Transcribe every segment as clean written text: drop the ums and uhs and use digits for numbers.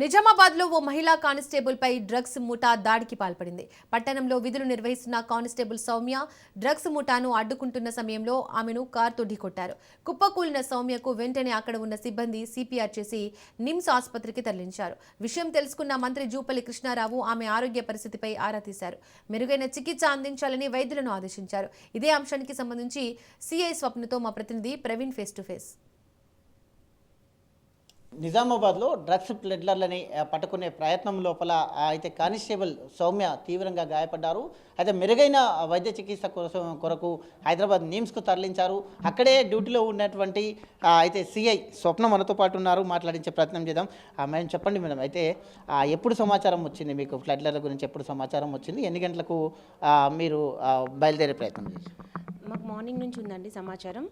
నిజామాబాద్లో ఓ మహిళా కానిస్టేబుల్పై డ్రగ్స్ ముఠా దాడికి పాల్పడింది. పట్టణంలో విధులు నిర్వహిస్తున్న కానిస్టేబుల్ సౌమ్య డ్రగ్స్ ముఠాను అడ్డుకుంటున్న సమయంలో ఆమెను కారుతో ఢీకొట్టారు. కుప్పకూలిన సౌమ్యకు వెంటనే అక్కడ ఉన్న సిబ్బంది సిపిఆర్ చేసి నిమ్స్ ఆసుపత్రికి తరలించారు. విషయం తెలుసుకున్న మంత్రి జూపల్లి కృష్ణారావు ఆమె ఆరోగ్య పరిస్థితిపై ఆరా తీశారు. మెరుగైన చికిత్స అందించాలని వైద్యులను ఆదేశించారు. ఇదే అంశానికి సంబంధించి సిఐ స్వప్నతో మా ప్రతినిధి ప్రవీణ్ ఫేస్ టు ఫేస్. నిజామాబాద్లో డ్రగ్స్ ప్లెడ్లర్లని పట్టుకునే ప్రయత్నం లోపల అయితే కానిస్టేబుల్ సౌమ్య తీవ్రంగా గాయపడ్డారు. అయితే మెరుగైన వైద్య చికిత్స కొరకు హైదరాబాద్ నిమ్స్కు తరలించారు. అక్కడే డ్యూటీలో ఉన్నటువంటి అయితే సిఐ స్వప్న మనతో పాటు ఉన్నారు, మాట్లాడించే ప్రయత్నం చేద్దాం. మేడం చెప్పండి మేడం, అయితే ఎప్పుడు సమాచారం వచ్చింది మీకు? ప్లెడ్లర్ల గురించి ఎప్పుడు సమాచారం వచ్చింది? ఎన్ని గంటలకు మీరు బయలుదేరే ప్రయత్నం చేశారు? మాకు మార్నింగ్ నుంచి ఉందండి సమాచారం.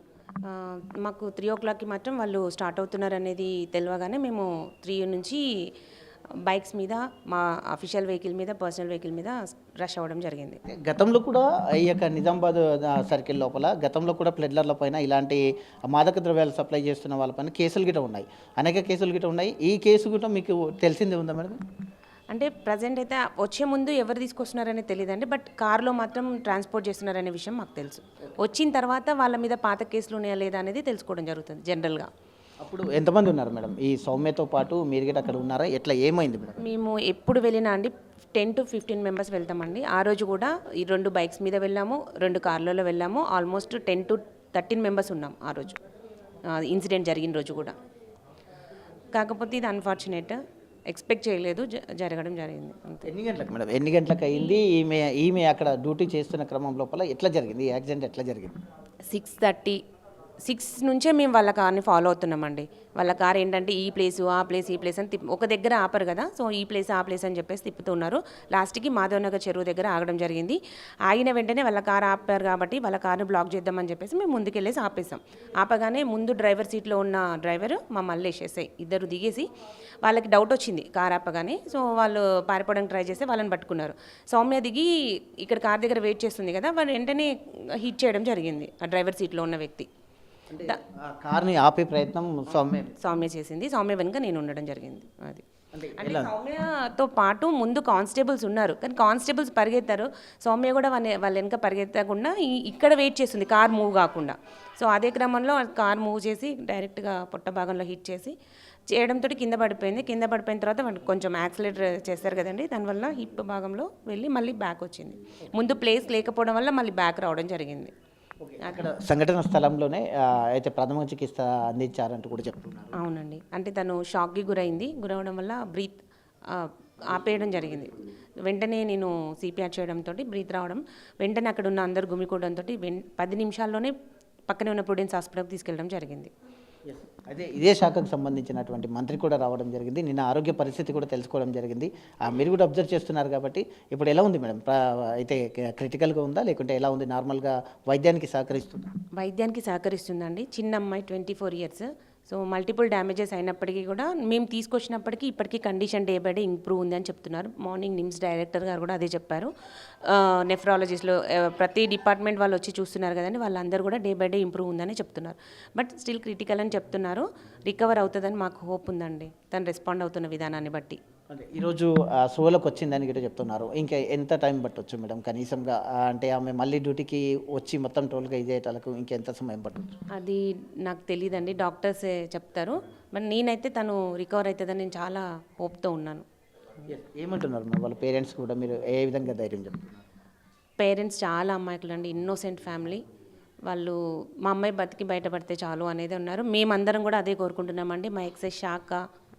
మాకు 3 o'clockకి మాత్రం వాళ్ళు స్టార్ట్ అవుతున్నారు అనేది తెలియగానే మేము 3 నుంచి బైక్స్ మీద, మా అఫీషియల్ వెహికల్ మీద, పర్సనల్ వెహికల్ మీద రష్ అవ్వడం జరిగింది. గతంలో కూడా ఈ యొక్క నిజామాబాద్ సర్కిల్ లోపల గతంలో కూడా ప్లెడ్లర్ల పైన ఇలాంటి మాదక ద్రవ్యాలు సప్లై చేస్తున్న వాళ్ళపైన కేసులు గిట్ట ఉన్నాయి, అనేక కేసులు గిట్ట ఉన్నాయి. ఈ కేసు గిట్ట మీకు తెలిసిందే ఉందా మేడం? అంటే ప్రజెంట్ అయితే వచ్చే ముందు ఎవరు తీసుకొస్తున్నారనే తెలియదండి, బట్ కార్లో మాత్రం ట్రాన్స్పోర్ట్ చేస్తున్నారనే విషయం మాకు తెలుసు. వచ్చిన తర్వాత వాళ్ళ మీద పాత కేసులు ఉన్నాయా లేదా అనేది తెలుసుకోవడం జరుగుతుంది జనరల్గా. అప్పుడు ఎంతమంది ఉన్నారు మేడం ఈ సౌమ్యతో పాటు? మీరు కూడా అక్కడ ఉన్నారా? ఎట్లా ఏమైంది మేడం? మేము ఎప్పుడు వెళ్ళినా అండి 10 to 15 మెంబర్స్ వెళ్తామండి. ఆ రోజు కూడా ఈ 2 బైక్స్ మీద వెళ్ళాము, 2 కార్లలో వెళ్ళాము. ఆల్మోస్ట్ 10 to 13 మెంబర్స్ ఉన్నాం ఆ రోజు, ఇన్సిడెంట్ జరిగిన రోజు కూడా. కాకపోతే ఇది అన్ఫార్చునేట్, ఎక్స్పెక్ట్ చేయలేదు, జరగడం జరిగింది. ఎన్ని గంటలకు మేడం, ఎన్ని గంటలకు అయింది? ఈమె అక్కడ డ్యూటీ చేస్తున్న క్రమం లోపల ఎట్లా జరిగింది ఈ యాక్సిడెంట్? ఎట్లా జరిగింది? 6 నుంచే మేము వాళ్ళ కార్ని ఫాలో అవుతున్నామండి. వాళ్ళ కార్ ఏంటంటే ఈ ప్లేసు ఆ ప్లేస్ ఈ ప్లేస్ అని ఒక దగ్గర ఆపరు కదా, సో ఈ ప్లేస్ ఆ ప్లేస్ అని చెప్పేసి తిప్పుతూ ఉన్నారు. లాస్ట్కి మాధవనగర్ చెరువు దగ్గర ఆగడం జరిగింది. ఆగిన వెంటనే వాళ్ళ కార్ ఆపారు కాబట్టి వాళ్ళ కార్ని బ్లాక్ చేద్దామని చెప్పేసి మేము ముందుకెళ్ళేసి ఆపేసాం. ఆపగానే ముందు డ్రైవర్ సీట్లో ఉన్న డ్రైవర్ మమ్మల్ని వేసేసాయి. ఇద్దరు దిగేసి వాళ్ళకి డౌట్ వచ్చింది కార్ ఆపగానే, సో వాళ్ళు పారిపోవడానికి ట్రై చేస్తే వాళ్ళని పట్టుకున్నారు. సౌమ్య దిగి ఇక్కడ కార్ దగ్గర వెయిట్ చేస్తుంది కదా, వాళ్ళు వెంటనే హిట్ చేయడం జరిగింది ఆ డ్రైవర్ సీట్లో ఉన్న వ్యక్తి. కార్ని ఆపే ప్రయత్నం సౌమ్య చేసింది. సౌమ్య వెనుక నేను ఉండడం జరిగింది. అది అంటే సౌమ్యతో పాటు ముందు కానిస్టేబుల్స్ ఉన్నారు, కానీ కానిస్టేబుల్స్ పరిగెత్తారు. సౌమ్య కూడా వాళ్ళ వెనుక పరిగెత్తకుండా ఇక్కడ వెయిట్ చేస్తుంది కార్ మూవ్ కాకుండా. సో అదే క్రమంలో కార్ మూవ్ చేసి డైరెక్ట్గా పొట్ట భాగంలో హిట్ చేయడంతో కింద పడిపోయింది. కింద పడిపోయిన తర్వాత వాళ్ళు కొంచెం యాక్సిలేటర్ చేస్తారు కదండి, దానివల్ల హిప్ భాగంలో వెళ్ళి మళ్ళీ బ్యాక్ వచ్చింది. ముందు ప్లేస్ లేకపోవడం వల్ల మళ్ళీ బ్యాక్ రావడం జరిగింది. అక్కడ సంఘటన స్థలంలోనే అయితే ప్రథమ చికిత్స అందించారంటూ కూడా చెప్తున్నారు. అవునండి, అంటే తను షాక్కి గురవడం వల్ల బ్రీత్ ఆపేయడం జరిగింది. వెంటనే నేను సిపిఆర్ చేయడంతో బ్రీత్ రావడం, వెంటనే అక్కడ ఉన్న అందరు గుమికూడంతో 10 నిమిషాల్లోనే పక్కనే ఉన్న ప్రుడెన్స్ హాస్పిటల్కి తీసుకెళ్ళడం జరిగింది. అదే ఇదే శాఖకు సంబంధించినటువంటి మంత్రి కూడా రావడం జరిగింది. నిన్న ఆరోగ్య పరిస్థితి కూడా తెలుసుకోవడం జరిగింది. మీరు కూడా అబ్జర్వ్ చేస్తున్నారు కాబట్టి ఇప్పుడు ఎలా ఉంది మేడం? అయితే క్రిటికల్గా ఉందా లేకుంటే ఎలా ఉంది? నార్మల్గా వైద్యానికి సహకరిస్తుందా? వైద్యానికి సహకరిస్తుందండి. చిన్న అమ్మాయి 24 years. సో మల్టిపుల్ డ్యామేజెస్ అయినప్పటికీ కూడా మేము తీసుకొచ్చినప్పటికీ ఇప్పటికీ condition day by day improve ఉంది అని చెప్తున్నారు. మార్నింగ్ నిమ్స్ డైరెక్టర్ గారు కూడా అదే చెప్పారు. నెఫ్రాలజిస్ట్లో ప్రతి డిపార్ట్మెంట్ వాళ్ళు వచ్చి చూస్తున్నారు కదండి, వాళ్ళందరూ కూడా డే బై డే ఇంప్రూవ్ ఉందని చెప్తున్నారు. బట్ స్టిల్ క్రిటికల్ అని చెప్తున్నారు. రికవర్ అవుతుందని మాకు హోప్ ఉందండి, తను రెస్పాండ్ అవుతున్న విధానాన్ని బట్టి. అంటే ఈరోజు సోలోకి వచ్చిందని కూడా చెప్తున్నారు. ఇంకా ఎంత టైం పట్టవచ్చు మేడం కనీసంగా? అంటే ఆమె మళ్ళీ డ్యూటీకి వచ్చి మొత్తం టోల్గా ఇదేటాలకు ఇంకెంత సమయం పట్టవచ్చు? అది నాకు తెలియదండి, డాక్టర్సే చెప్తారు. బట్ నేనైతే తను రికవర్ అవుతుందని నేను చాలా హోప్తో ఉన్నాను. ఏమంటున్నారు మేడం వాళ్ళ పేరెంట్స్ కూడా? మీరు ఏ విధంగా ధైర్యం చెప్తున్నారు? పేరెంట్స్ చాలా అమాయకులు అండి, ఇన్నోసెంట్ ఫ్యామిలీ వాళ్ళు. మా అమ్మాయి బతికి బయటపడితే చాలు అనేది ఉన్నారు. మేమందరం కూడా అదే కోరుకుంటున్నామండి. మా ఎక్సైజ్ శాఖ,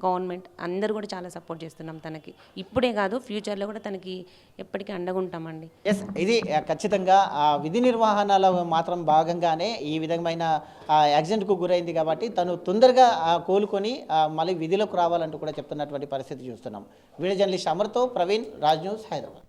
గవర్నమెంట్ అందరూ కూడా చాలా సపోర్ట్ చేస్తున్నాం తనకి. ఇప్పుడే కాదు, ఫ్యూచర్లో కూడా తనకి ఎప్పటికీ అండగా ఉంటామండి. ఇది ఖచ్చితంగా విధి నిర్వహణలో మాత్రం భాగంగానే ఈ విధమైన యాక్సిడెంట్కు గురైంది కాబట్టి తను తొందరగా కోలుకొని మళ్ళీ విధిలోకి రావాలంటూ కూడా చెప్తున్నటువంటి పరిస్థితి చూస్తున్నాం. వీడియో జర్నలిస్ట్ అమర్తో ప్రవీణ్, రాజ్ న్యూస్, హైదరాబాద్.